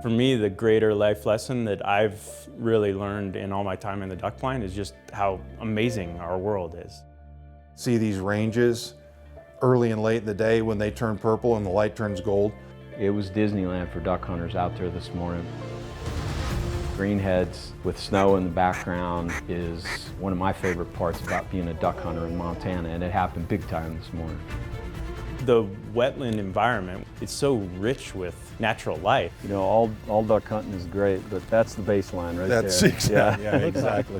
For me, the greater life lesson that I've really learned in all my time in the duck blind is just how amazing our world is. See these ranges early and late in the day when they turn purple and the light turns gold. It was Disneyland for duck hunters out there this morning. Greenheads with snow in the background is one of my favorite parts about being a duck hunter in Montana, and it happened big time this morning. The wetland environment, it's so rich with natural life. You know, all duck hunting is great, but that's the baseline right there. That's exactly, yeah, exactly.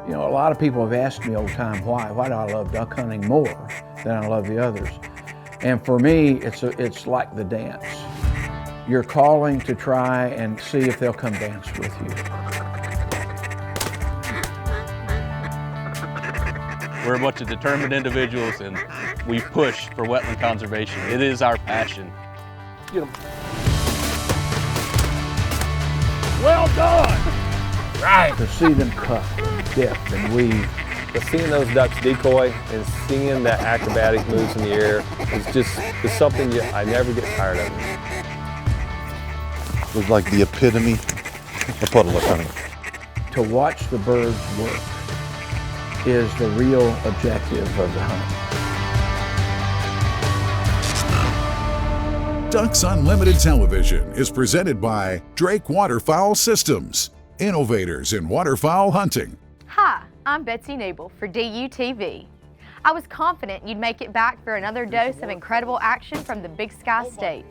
You know, a lot of people have asked me over time, why do I love duck hunting more than I love the others? And for me, it's like the dance. You're calling to try and see if they'll come dance with you. We're a bunch of determined individuals, and we push for wetland conservation. It is our passion. Get them. Well done! Right. To see them cut and dip and weave. But seeing those ducks decoy and seeing the acrobatic moves in the air is something I never get tired of. It was like the epitome of puddle duck hunting. To watch the birds work is the real objective of the hunt. Ducks Unlimited Television is presented by Drake Waterfowl Systems, innovators in waterfowl hunting. Hi, I'm Betsy Nabel for DUTV. I was confident you'd make it back for another dose of incredible action from the Big Sky State.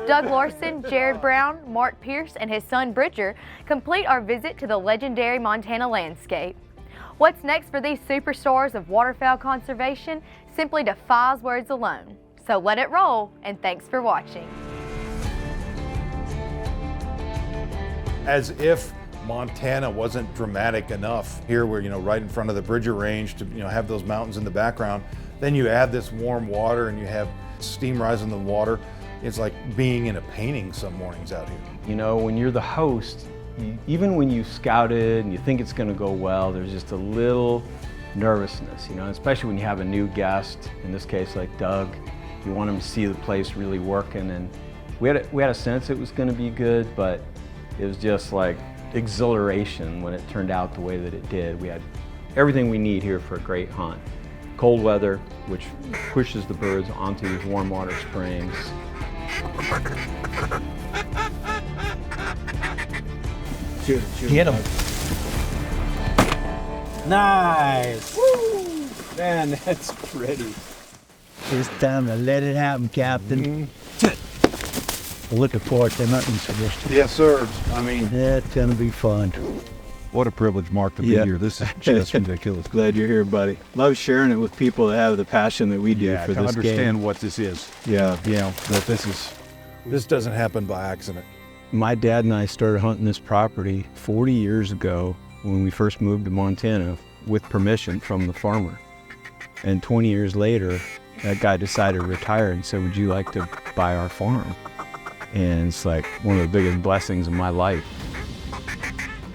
Doug Larsen, Jared Brown, Marc Pierce, and his son Bridger complete our visit to the legendary Montana landscape. What's next for these superstars of waterfowl conservation simply defies words alone. So let it roll, and thanks for watching. As if Montana wasn't dramatic enough. Here we're, right in front of the Bridger Range to, have those mountains in the background. Then you add this warm water and you have steam rising in the water. It's like being in a painting some mornings out here. You know, when you're the host, even when you scout it and you think it's going to go well, there's just a little nervousness, especially when you have a new guest, in this case like Doug. You want him to see the place really working, and we had a sense it was going to be good, but it was just like exhilaration when it turned out the way that it did. We had everything we need here for a great hunt. Cold weather, which pushes the birds onto these warm water springs. Shoot. Get him. Nice. Woo! Man, that's pretty. It's time to let it happen, Captain. Looking forward to nothing suggestion. Yes, sir. That's gonna be fun. What a privilege, Marc, to be here. This is just ridiculous. Glad you're here, buddy. Love sharing it with people that have the passion that we do for to this understand game. what this is. Yeah. That This doesn't happen by accident. My dad and I started hunting this property 40 years ago when we first moved to Montana with permission from the farmer. And 20 years later, that guy decided to retire and said, would you like to buy our farm? And it's like one of the biggest blessings of my life.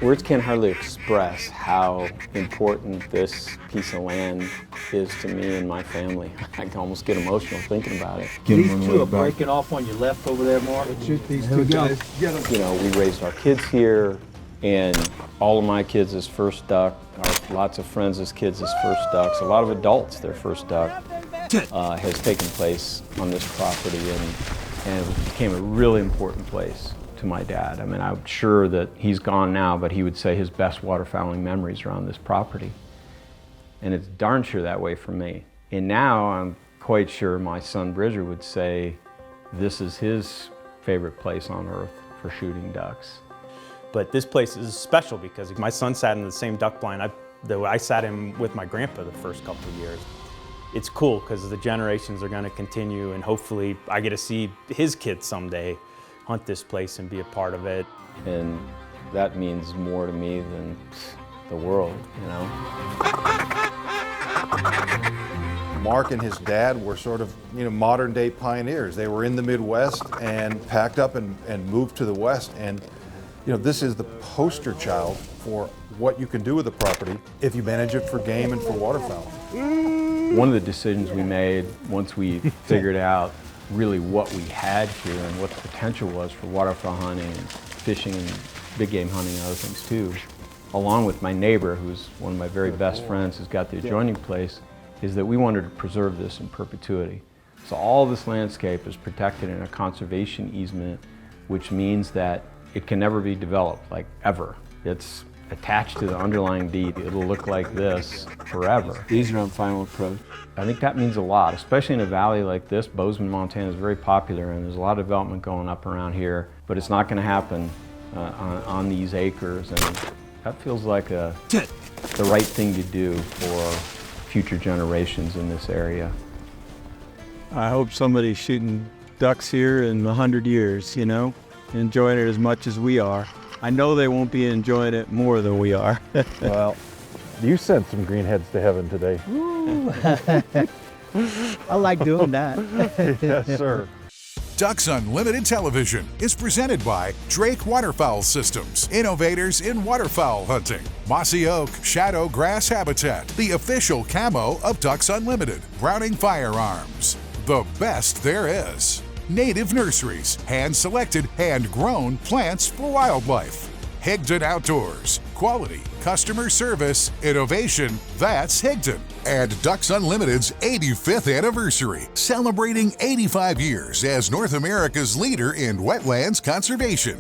Words can't hardly express how important this piece of land is to me and my family. I can almost get emotional thinking about it. These two are breaking off on your left over there, Marc. shoot these two guys. Get them. You know, we raised our kids here, and all of my kids' first duck, lots of friends' kids' first ducks, a lot of adults, their first duck has taken place on this property, and it became a really important place to my dad. I mean, I'm sure that he's gone now, but he would say his best waterfowling memories are on this property. And it's darn sure that way for me. And now I'm quite sure my son Bridger would say this is his favorite place on earth for shooting ducks. But this place is special because my son sat in the same duck blind I sat in with my grandpa the first couple of years. It's cool because the generations are going to continue, and hopefully I get to see his kids someday hunt this place and be a part of it. And that means more to me than the world, you know? Marc and his dad were sort of, modern day pioneers. They were in the Midwest and packed up and moved to the West. And, this is the poster child for what you can do with the property if you manage it for game and for waterfowl. One of the decisions we made once we figured out really what we had here and what the potential was for waterfowl hunting and fishing and big game hunting and other things too, along with my neighbor, who's one of my very best friends, who's got the adjoining place, is that we wanted to preserve this in perpetuity. So all this landscape is protected in a conservation easement, which means that it can never be developed, like ever. It's attached to the underlying deed. It'll look like this forever. These are on final approach. I think that means a lot, especially in a valley like this. Bozeman, Montana is very popular and there's a lot of development going up around here, but it's not going to happen on these acres, and that feels like the right thing to do for future generations in this area. I hope somebody's shooting ducks here in 100 years, you know, enjoying it as much as we are. I know they won't be enjoying it more than we are. Well, you sent some greenheads to heaven today. I like doing that. Yes, sir. Ducks Unlimited Television is presented by Drake Waterfowl Systems, innovators in waterfowl hunting. Mossy Oak Shadow Grass Habitat, the official camo of Ducks Unlimited. Browning Firearms, the best there is. Native Nurseries, hand-selected, hand-grown plants for wildlife. Higdon Outdoors, quality, customer service, innovation, that's Higdon. And Ducks Unlimited's 85th anniversary, celebrating 85 years as North America's leader in wetlands conservation.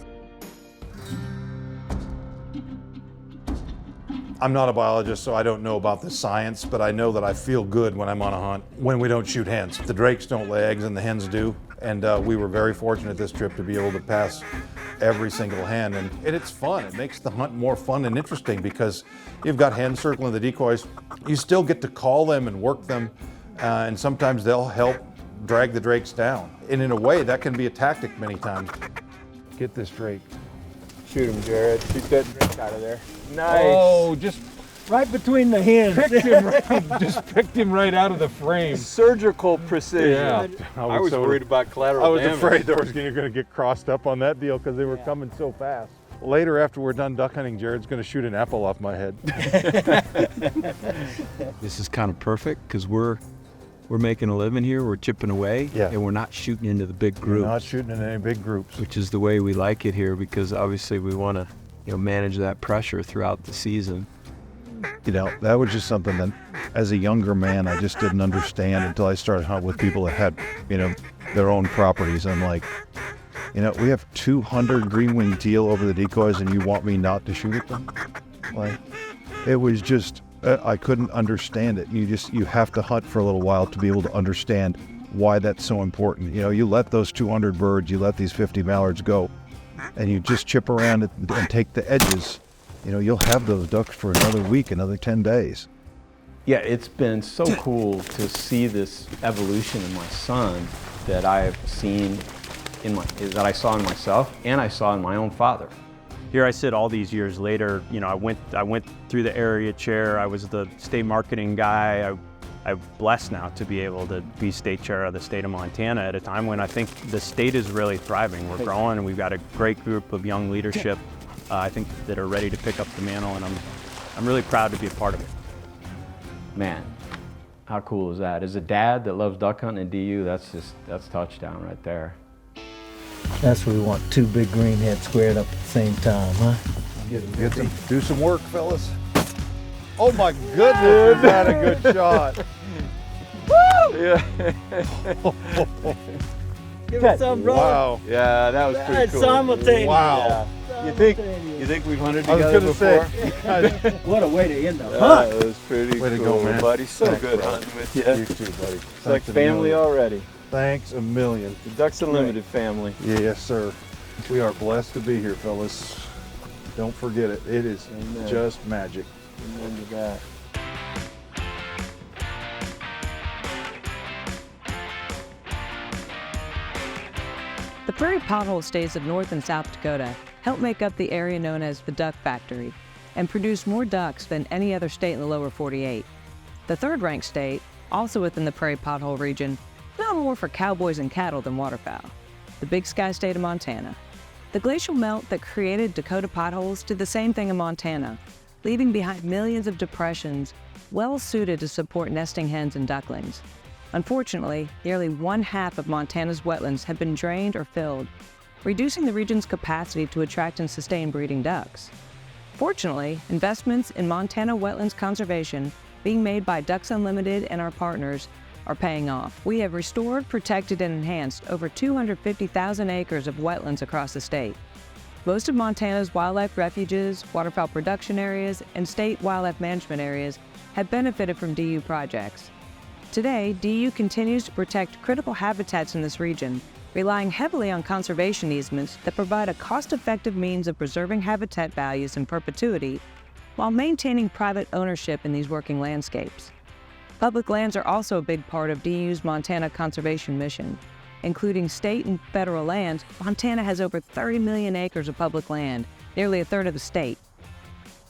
I'm not a biologist, so I don't know about the science, but I know that I feel good when I'm on a hunt when we don't shoot hens. The drakes don't lay eggs and the hens do, and we were very fortunate this trip to be able to pass every single hen, and it's fun. It makes the hunt more fun and interesting because you've got hens circling the decoys. You still get to call them and work them, and sometimes they'll help drag the drakes down. And in a way, that can be a tactic many times. Get this drake. Shoot him, Jared. Shoot that drake out of there. Nice. Oh, just Right between the hens. just picked him right out of the frame. Surgical precision. Yeah. I was worried about collateral I was damage. afraid they were going to get crossed up on that deal because they were coming so fast. Later, after we're done duck hunting, Jared's going to shoot an apple off my head. This is kind of perfect because we're making a living here. We're chipping away, and we're not shooting into the big groups. We're not shooting in any big groups, which is the way we like it here because obviously we want to, manage that pressure throughout the season. That was just something that, as a younger man, I just didn't understand until I started hunting with people that had, their own properties. I'm like, we have 200 green-winged teal over the decoys, and you want me not to shoot at them? Like, it was just, I couldn't understand it. You have to hunt for a little while to be able to understand why that's so important. You let those 200 birds, you let these 50 mallards go, and you just chip around it and take the edges. You'll have those ducks for another week, another 10 days. Yeah, it's been so cool to see this evolution in my son that I've seen that I saw in myself and I saw in my own father. Here I sit all these years later, I went through the area chair, I was the state marketing guy. I'm blessed now to be able to be state chair of the state of Montana at a time when I think the state is really thriving. We're growing and we've got a great group of young leadership I think that are ready to pick up the mantle, and I'm really proud to be a part of it. Man, how cool is that? As a dad that loves duck hunting in DU, that's touchdown right there. That's what we want, two big greenheads squared up at the same time, huh? Do some work, fellas. Oh my goodness, is that a good shot? Woo! Yeah. Give it some, bro. Wow. Yeah, that was pretty cool. Simultaneous. Wow. Yeah. You think we've hunted together before? What a way to end the hunt. That was pretty Way to cool, go, man. buddy. So Thanks, good bro. hunting with you. You too, buddy. It's like family already. Thanks a million. The Ducks Unlimited family. Yes, sir. We are blessed to be here, fellas. Don't forget it. It is just magic. Remember that. The prairie pothole states of North and South Dakota help make up the area known as the Duck Factory and produce more ducks than any other state in the lower 48. The third-ranked state, also within the prairie pothole region, known more for cowboys and cattle than waterfowl, the Big Sky state of Montana. The glacial melt that created Dakota potholes did the same thing in Montana, leaving behind millions of depressions well suited to support nesting hens and ducklings. Unfortunately, nearly 1/2 of Montana's wetlands have been drained or filled, reducing the region's capacity to attract and sustain breeding ducks. Fortunately, investments in Montana wetlands conservation being made by Ducks Unlimited and our partners are paying off. We have restored, protected, and enhanced over 250,000 acres of wetlands across the state. Most of Montana's wildlife refuges, waterfowl production areas, and state wildlife management areas have benefited from DU projects. Today, DU continues to protect critical habitats in this region, relying heavily on conservation easements that provide a cost-effective means of preserving habitat values in perpetuity while maintaining private ownership in these working landscapes. Public lands are also a big part of DU's Montana conservation mission. Including state and federal lands, Montana has over 30 million acres of public land, nearly a third of the state.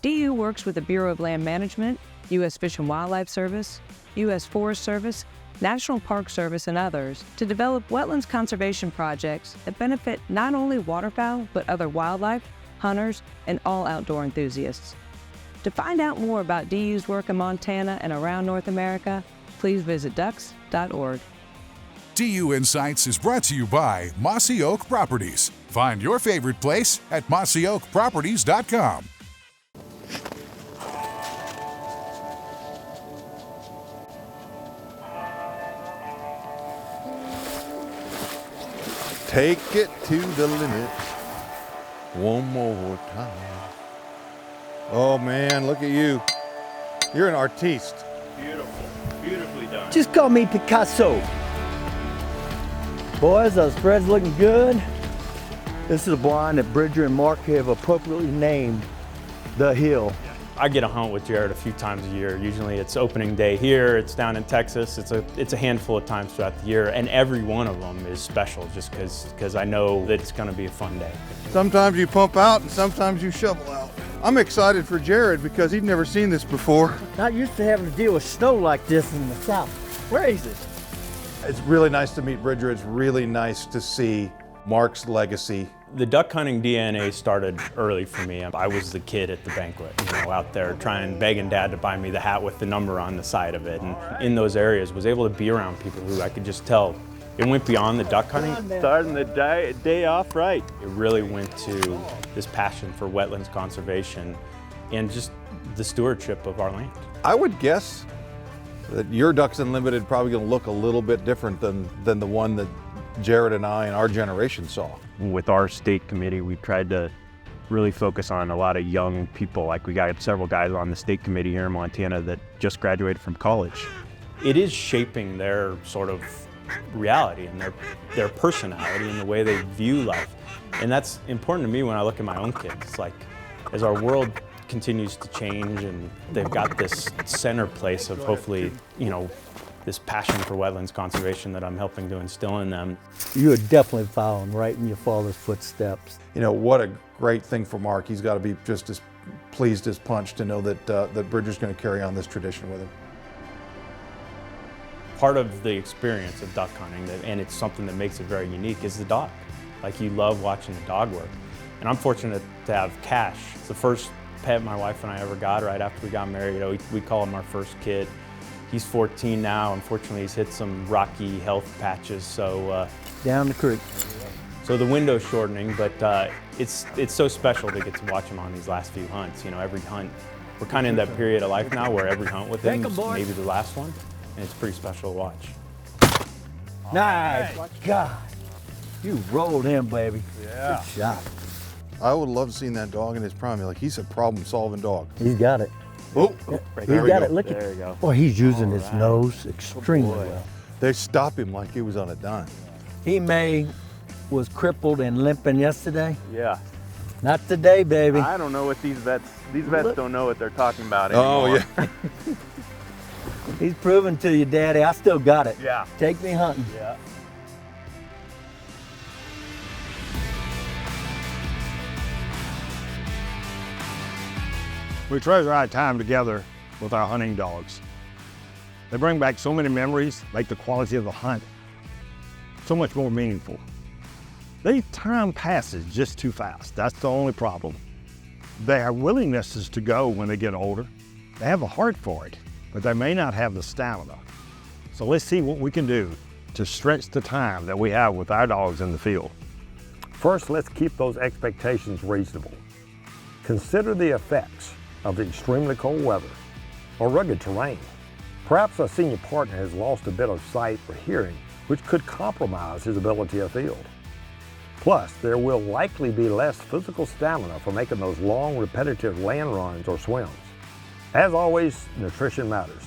DU works with the Bureau of Land Management, U.S. Fish and Wildlife Service, U.S. Forest Service, National Park Service, and others to develop wetlands conservation projects that benefit not only waterfowl, but other wildlife, hunters, and all outdoor enthusiasts. To find out more about DU's work in Montana and around North America, please visit ducks.org. DU Insights is brought to you by Mossy Oak Properties. Find your favorite place at mossyoakproperties.com. Take it to the limit one more time. Oh man, look at you. You're an artiste. Beautiful, beautifully done. Just call me Picasso. Boys, those spreads looking good. This is a blind that Bridger and Marc have appropriately named The Hill. I get a hunt with Jared a few times a year. Usually it's opening day here, it's down in Texas. It's a handful of times throughout the year, and every one of them is special just because I know that it's gonna be a fun day. Sometimes you pump out and sometimes you shovel out. I'm excited for Jared because he'd never seen this before. Not used to having to deal with snow like this in the south. Where is it? It's really nice to meet Bridger. It's really nice to see Marc's legacy. The duck hunting DNA started early for me. I was the kid at the banquet, out there begging Dad to buy me the hat with the number on the side of it. And in those areas, was able to be around people who I could just tell it went beyond the duck hunting. Starting the day off right. It really went to this passion for wetlands conservation and just the stewardship of our land. I would guess that your Ducks Unlimited probably going to look a little bit different than the one that Jared and I and our generation saw. With our state committee, we tried to really focus on a lot of young people. Like we got several guys on the state committee here in Montana that just graduated from college. It is shaping their sort of reality and their personality and the way they view life. And that's important to me when I look at my own kids. It's like, as our world continues to change and they've got this center place of hopefully, this passion for wetlands conservation that I'm helping to instill in them. You are definitely following right in your father's footsteps. What a great thing for Marc. He's got to be just as pleased as punch to know that Bridger's going to carry on this tradition with him. Part of the experience of duck hunting, and it's something that makes it very unique, is the dog. Like, you love watching the dog work. And I'm fortunate to have Cash. It's the first pet my wife and I ever got right after we got married. We call him our first kid. He's 14 now. Unfortunately, he's hit some rocky health patches, so down the creek. So the window's shortening, but it's so special to get to watch him on these last few hunts. Every hunt, we're kind of in that period of life now where every hunt with him is maybe the last one, and it's pretty special to watch. Nice. God, you rolled him, baby. Yeah. Good shot. I would love seeing that dog in his prime. Like, he's a problem-solving dog. He's got it. Oh, he's got it. Look there at. you go. Boy, he's using his nose extremely well. They stop him like he was on a dime. He was crippled and limping yesterday. Yeah. Not today, baby. I don't know what these vets don't know what they're talking about anymore. Oh, yeah. He's proving to you, Daddy, I still got it. Yeah. Take me hunting. Yeah. We treasure our time together with our hunting dogs. They bring back so many memories, make the quality of the hunt so much more meaningful. Time passes just too fast. That's the only problem. Their willingness is to go when they get older. They have a heart for it, but they may not have the stamina. So let's see what we can do to stretch the time that we have with our dogs in the field. First, let's keep those expectations reasonable. Consider the effects of the extremely cold weather or rugged terrain. Perhaps a senior partner has lost a bit of sight or hearing, which could compromise his ability afield. Plus, there will likely be less physical stamina for making those long, repetitive land runs or swims. As always, nutrition matters.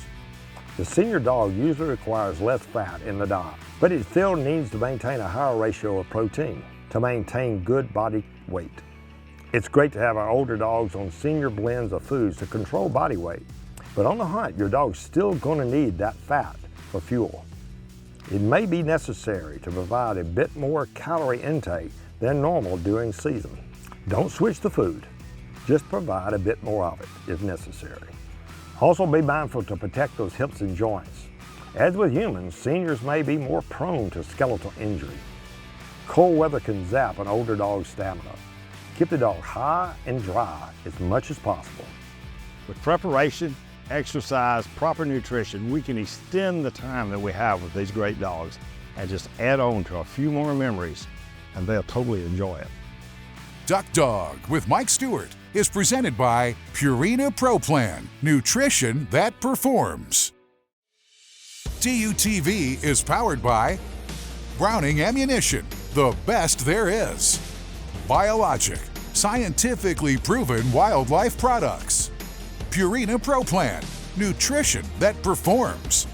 The senior dog usually requires less fat in the diet, but it still needs to maintain a higher ratio of protein to maintain good body weight. It's great to have our older dogs on senior blends of foods to control body weight, but on the hunt, your dog's still going to need that fat for fuel. It may be necessary to provide a bit more calorie intake than normal during season. Don't switch the food, just provide a bit more of it if necessary. Also be mindful to protect those hips and joints. As with humans, seniors may be more prone to skeletal injury. Cold weather can zap an older dog's stamina. Keep the dog high and dry as much as possible. With preparation, exercise, proper nutrition, we can extend the time that we have with these great dogs and just add on to a few more memories, and they'll totally enjoy it. Duck Dog with Mike Stewart is presented by Purina Pro Plan, nutrition that performs. DUTV is powered by Browning Ammunition, the best there is. BioLogic, scientifically proven wildlife products. Purina Pro Plan, nutrition that performs.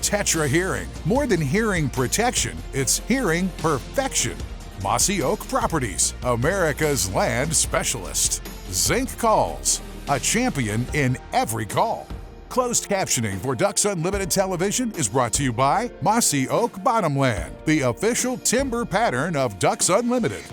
Tetra Hearing, more than hearing protection, it's hearing perfection. Mossy Oak Properties, America's land specialist. Zink Calls, a champion in every call. Closed captioning for Ducks Unlimited Television is brought to you by Mossy Oak Bottomland, the official timber pattern of Ducks Unlimited.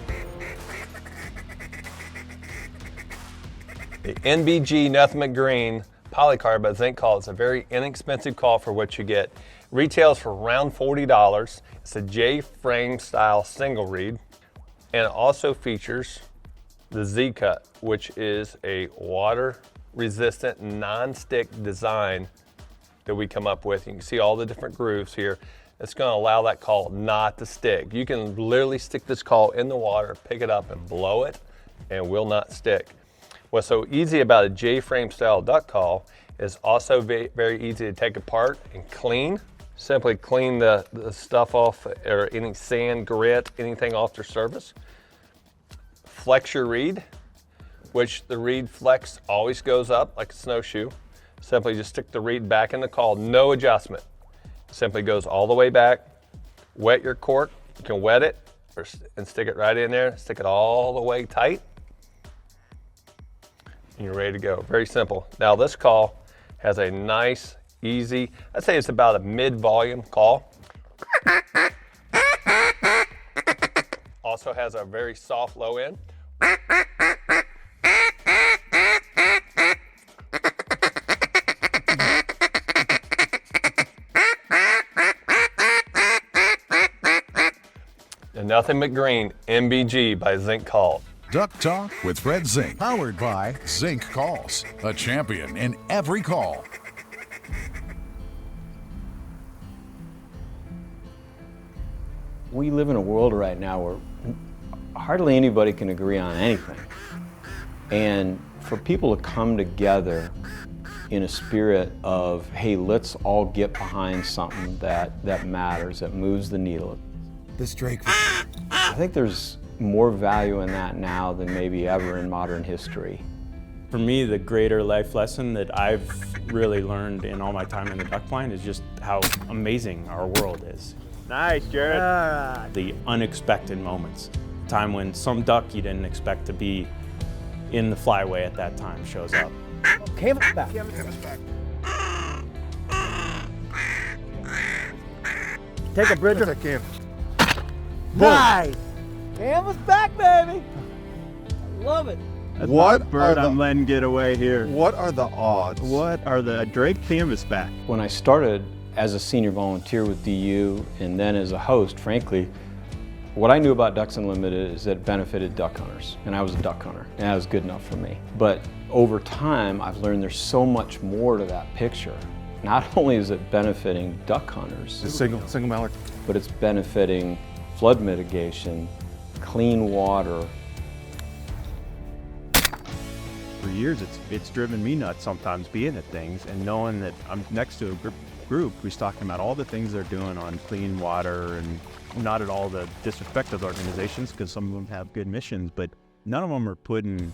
The NBG Nothing But Green polycarbonate by Zink Calls is a very inexpensive call for what you get. Retails for around $40. It's a J-frame style single reed, and it also features the Z-Cut, which is a water-resistant, non-stick design that we come up with. You can see all the different grooves here. It's going to allow that call not to stick. You can literally stick this call in the water, pick it up and blow it, and will not stick. What's so easy about a J-frame style duck call is also very easy to take apart and clean. Simply clean the stuff off, or any sand, grit, anything off the surface. Flex your reed, which the reed flex always goes up like a snowshoe. Simply just stick the reed back in the call, no adjustment. Simply goes all the way back. Wet your cork, you can wet it and stick it right in there, stick it all the way tight, and you're ready to go. Very simple. Now this call has a nice, easy, I'd say it's about a mid-volume call. Also has a very soft low end. And Nothing But Green, NBG by Zink Calls. Duck Talk with Fred Zink, powered by Zink Calls, a champion in every call. We live in a world right now where hardly anybody can agree on anything. And for people to come together in a spirit of, hey, let's all get behind something that matters, that moves the needle. This Drake. I think there's more value in that now than maybe ever in modern history. For me, the greater life lesson that I've really learned in all my time in the duck blind is just how amazing our world is. Nice, Jared. The unexpected moments. Time when some duck you didn't expect to be in the flyway at that time shows up. Canvas back. Take a Bridger. Nice. Canvas back, baby. I love it. What bird I'm letting get away here? What are the odds? What are the Drake canvasback? When I started as a senior volunteer with DU and then as a host, frankly, What I knew about Ducks Unlimited is that it benefited duck hunters, and I was a duck hunter, and that was good enough for me. But over time, I've learned there's so much more to that picture. Not only is it benefiting duck hunters, single mallard, but it's benefiting flood mitigation, clean water. For years, it's driven me nuts sometimes being at things and knowing that I'm next to a group who's talking about all the things they're doing on clean water, and not at all the disrespect of the organizations, because some of them have good missions, but none of them are putting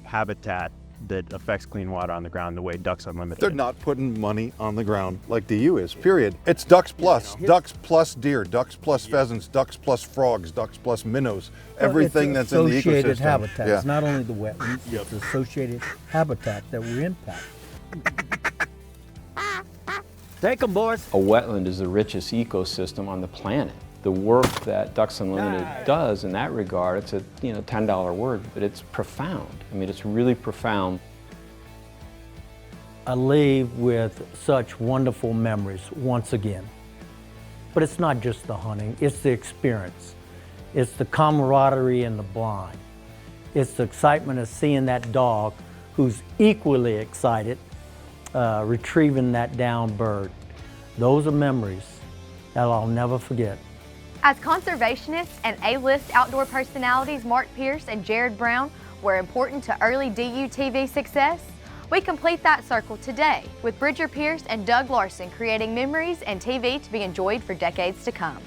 habitat that affects clean water on the ground the way Ducks Unlimited. They're not putting money on the ground like DU is, period. It's ducks plus, ducks plus deer, ducks plus pheasants, ducks plus frogs, ducks plus minnows, everything that's in the ecosystem. Associated habitat. It's not only the wetlands, it's associated habitat that we impact. Take them, boys. A wetland is the richest ecosystem on the planet. The work that Ducks Unlimited does in that regard, it's a $10 word, but it's profound. I mean, it's really profound. I leave with such wonderful memories once again. But it's not just the hunting, it's the experience. It's the camaraderie in the blind. It's the excitement of seeing that dog who's equally excited retrieving that downed bird. Those are memories that I'll never forget. As conservationists and A-list outdoor personalities Marc Pierce and Jared Brown were important to early DUTV success, we complete that circle today with Bridger Pierce and Doug Larsen creating memories and TV to be enjoyed for decades to come.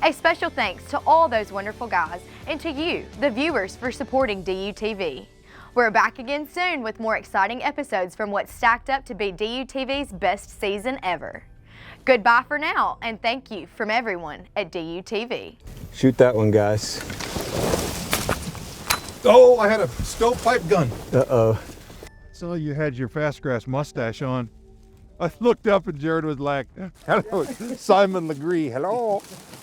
A special thanks to all those wonderful guys and to you, the viewers, for supporting DUTV. We're back again soon with more exciting episodes from what's stacked up to be DUTV's best season ever. Goodbye for now, and thank you from everyone at DUTV. Shoot that one, guys. Oh, I had a stovepipe gun. Uh-oh. So you had your fast grass mustache on. I looked up and Jared was like, hello, Simon Legree, hello.